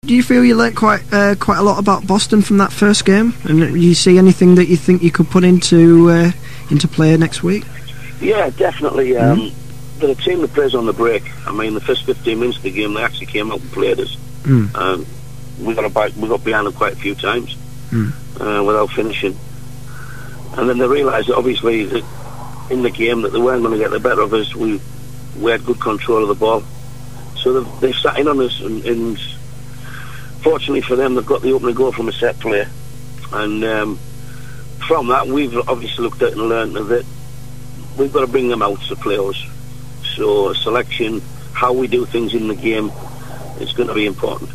do you feel you learnt quite a lot about Boston from that first game? And do you see anything that you think you could put into play next week? Yeah, definitely. The team that plays on the break, I mean, the first 15 minutes of the game, they actually came out and played us. We got behind them quite a few times without finishing. And then they realised that obviously that in the game that they weren't going to get the better of us. We had good control of the ball. So they've sat in on us, and fortunately for them, they've got the opening goal from a set play. And from that, we've obviously looked at and learned that we've got to bring them out to play us. So selection, how we do things in the game, is going to be important.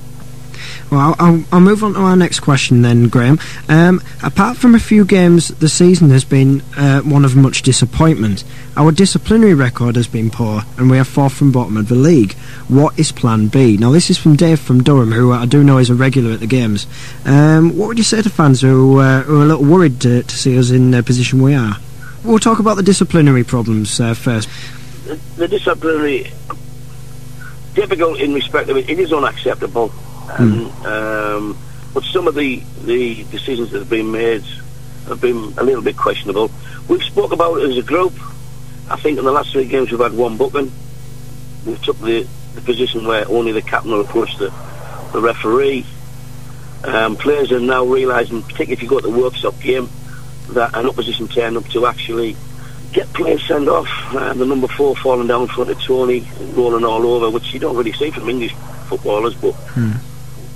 Well, I'll move on to our next question then, Graeme. Apart from a few games, the season has been one of much disappointment. Our disciplinary record has been poor, and we are fourth from bottom of the league. What is plan B? Now, this is from Dave from Durham, who I do know is a regular at the games. What would you say to fans who are a little worried to see us in the position we are? We'll talk about the disciplinary problems first. The disciplinary, difficult in respect of it is unacceptable. But some of the decisions that have been made have been a little bit questionable. We've spoke about it as a group. I think in the last 3 games we've had one booking. We've took the position where only the captain will approach the referee. Players are now realising, particularly if you go to the workshop game, that an opposition turn up to actually get players sent off. The number 4 falling down in front of Tony, rolling all over, which you don't really see from English footballers, but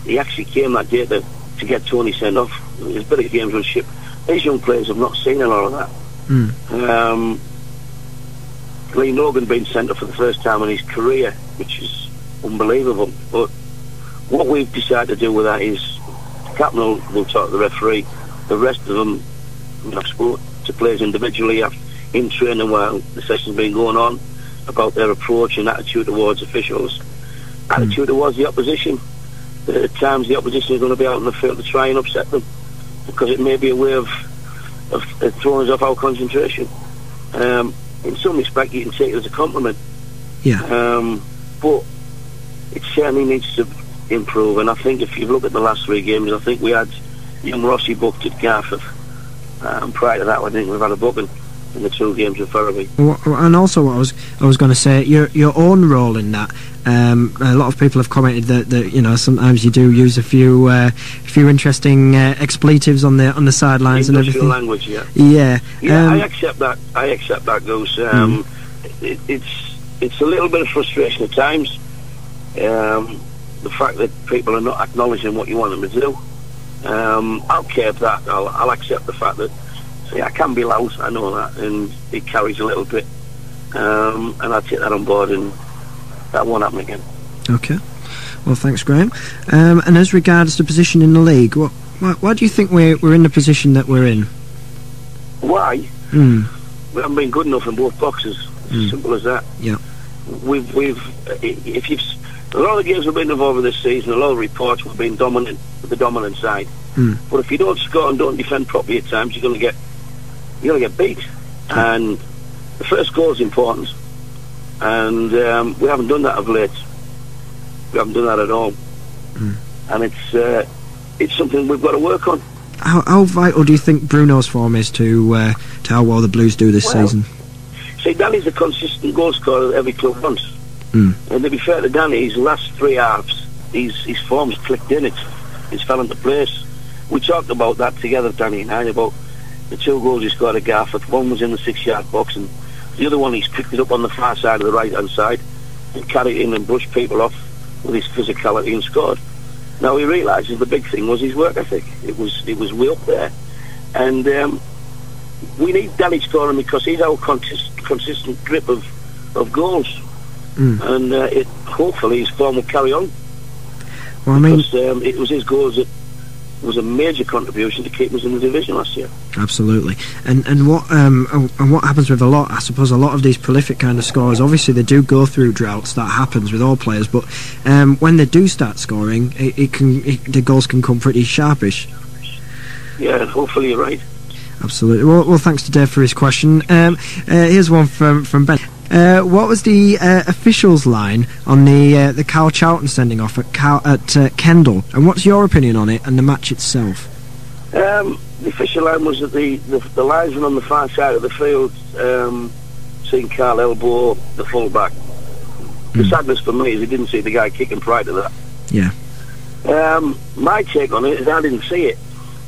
he actually came that day to get Tony sent off. There's a bit of gamesmanship. These young players have not seen a lot of that. Lee Logan being sent off for the first time in his career, which is unbelievable. But what we've decided to do with that is the captain will talk to the referee. The rest of them, I've spoken to players individually in training while the session's been going on about their approach and attitude towards officials, attitude towards the opposition. At times the opposition is going to be out on the field to try and upset them, because it may be a way of throwing us off our concentration. In some respect you can take it as a compliment, but it certainly needs to improve. And I think if you look at the last 3 games, I think we had young Rossi booked at Garforth, and prior to that I think we've had a booking in the 2 games in Ferriby. And also what I was going to say, your own role in that. A lot of people have commented that you know, sometimes you do use a few interesting expletives on the sidelines and everything. Language, I accept that. Goes. It's a little bit of frustration at times. The fact that people are not acknowledging what you want them to do. I'll curb that. I'll accept the fact that I can be loud. I know that, and it carries a little bit. And I'll take that on board, and that won't happen again. Okay. Well, thanks, Graeme. And as regards to position in the league, why do you think we're in the position that we're in? Why? We haven't been good enough in both boxes. As simple as that. Yeah. If you've a lot of the games we've been involved with this season, a lot of reports we've been dominant with the dominant side. But if you don't score and don't defend properly at times, you're going to get beat. And the first goal is important. And we haven't done that of late. We haven't done that at all. And it's something we've got to work on. How vital do you think Bruno's form is to how well the Blues do this season? See, Danny's a consistent goal scorer that every club wants. And to be fair to Danny, his last 3 halves, his form's clicked in. It's fell into place. We talked about that together, Danny and I, about the 2 goals he scored at Garforth. One was in the 6-yard box, and the other one he's picked it up on the far side of the right-hand side and carried it in and brushed people off with his physicality and scored. Now he realises the big thing was his work ethic. It was way up there, and we need Danny scoring because he's our consistent grip of goals, and hopefully his form will carry on. Well, I mean, because it was his goals that was a major contribution to keeping us in the division last year. Absolutely. And what happens with a lot of these prolific kind of scorers, obviously they do go through droughts. That happens with all players, but when they do start scoring, the goals can come pretty sharpish. Yeah, hopefully you're right. Absolutely. Well, thanks to Dave for his question. Here's one from Ben. What was the officials' line on the Carl Charlton sending off at Kendal, and what's your opinion on it and the match itself? The official line was that the linesman on the far side of the field seeing Carl elbow the full-back. The sadness for me is he didn't see the guy kicking prior to that. Yeah. My take on it is I didn't see it.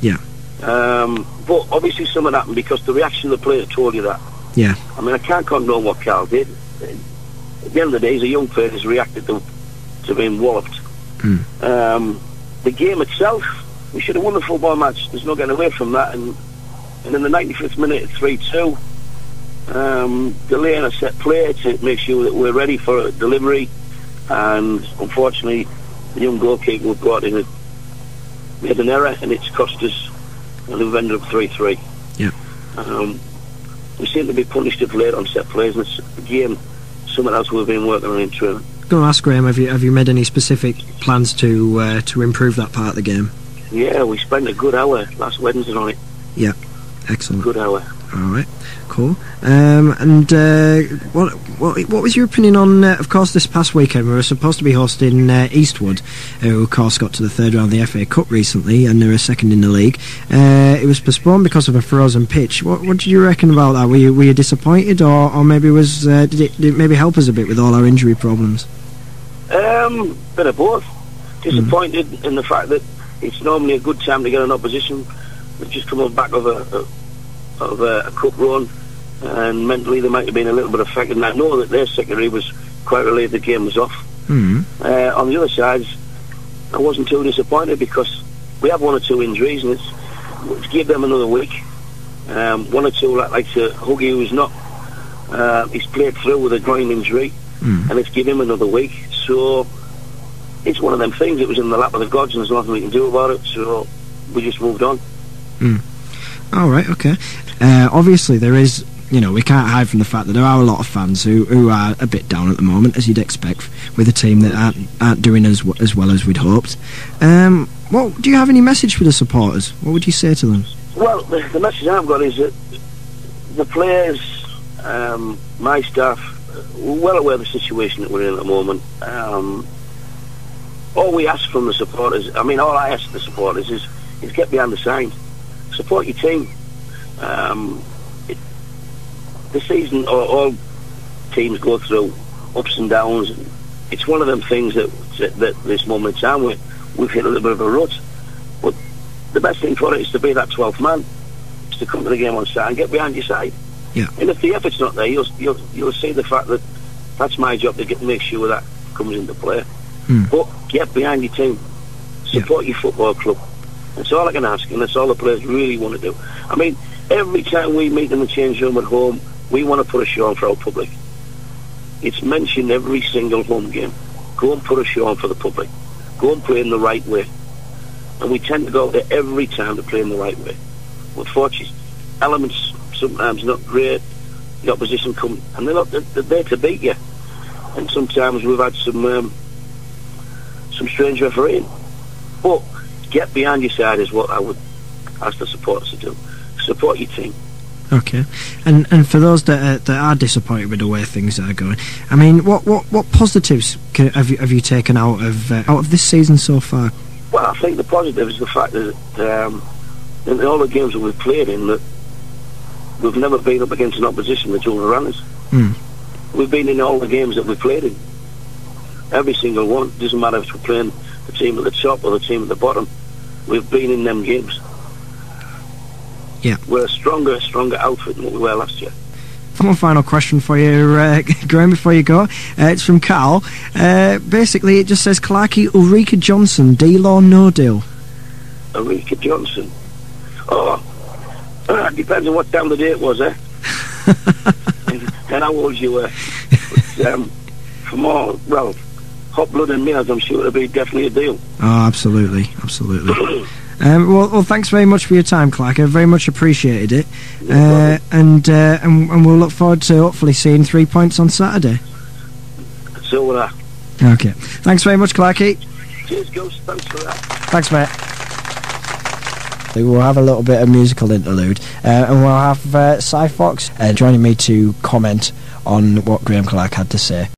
Yeah. But obviously something happened because the reaction of the players told you that. Yeah. I mean, I can't condone what Carl did. At the end of the day, he's a young player who's reacted to being walloped. The game itself, we should have won the football match. There's no getting away from that. And in the 95th minute, 3-2, delaying a set play to make sure that we're ready for a delivery. And unfortunately, the young goalkeeper we brought in made an error, and it's cost us, and we've ended up 3-3. Yeah. We seem to be punished of late on set plays, and it's again something else we've been working on in training. Going to ask Graeme, have you made any specific plans to improve that part of the game? Yeah, we spent a good hour last Wednesday on it. Yeah, excellent. Good hour. All right, cool. What was your opinion on? Of course, this past weekend we were supposed to be hosting Eastwood, who of course got to the third round of the FA Cup recently, and they're second in the league. It was postponed because of a frozen pitch. What did you reckon about that? Were you disappointed, or maybe did it maybe help us a bit with all our injury problems? Bit of both. Disappointed in the fact that it's normally a good time to get an opposition. They've just come on back of a cup run, and mentally they might have been a little bit affected. And I know that their secretary was quite relieved the game was off. On the other side, I wasn't too disappointed because we have one or two injuries, and it's give them another week. One or two like Huggy, who's not, he's played through with a groin injury, and it's give him another week. So it's one of them things. It was in the lap of the gods, and there's nothing we can do about it. So we just moved on. All right, okay. Obviously, there is, we can't hide from the fact that there are a lot of fans who are a bit down at the moment, as you'd expect, with a team that aren't doing as well as we'd hoped. Do you have any message for the supporters? What would you say to them? Well, the message I've got is that the players, my staff, we're well aware of the situation that we're in at the moment. All we ask from the supporters, all I ask the supporters is get behind the signs. Support your team. The season, all teams go through ups and downs. It's one of them things that this moment in time we've hit a little bit of a rut. But the best thing for it is to be that 12th man, is to come to the game on Saturday and get behind your side. Yeah. And if the effort's not there, you'll see the fact that that's my job to make sure that comes into play. But get behind your team. Support your football club. That's all I can ask, and that's all the players really want to do. Every time we meet in the change room at home, we want to put a show on for our public. It's mentioned every single home game. Go and put a show on for the public. Go and play in the right way. And we tend to go there every time to play in the right way. But fortunately, elements sometimes not great. The opposition come, and they're there to beat you. And sometimes we've had some strange refereeing. But get behind your side is what I would ask the supporters to do. Support your team. Okay, and for those that are disappointed with the way things are going, what positives have you taken out of this season so far? Well, I think the positive is the fact that in all the games that we've played in, that we've never been up against an opposition that's overrun us. We've been in all the games that we've played in. Every single one. Doesn't matter if we're playing the team at the top or the team at the bottom. We've been in them games. Yeah. We're a stronger outfit than what we were last year. One final question for you, Graeme, before you go. It's from Carl. Basically, it just says, Clarky, Ulrika Johnson, deal or no deal? Ulrika Johnson? Oh, depends on what time of the day it was, eh? And how old you were. But, for more, hot blood and males, I'm sure it'll be definitely a deal. Oh, absolutely. Well, thanks very much for your time, Clark. I very much appreciated it. And we'll look forward to hopefully seeing 3 points on Saturday. So will I. Okay. Thanks very much, Clarky. Cheers, Ghost. Thanks for that. Thanks, mate. we'll have a little bit of musical interlude, and we'll have Cy Fox joining me to comment on what Graeme Clark had to say.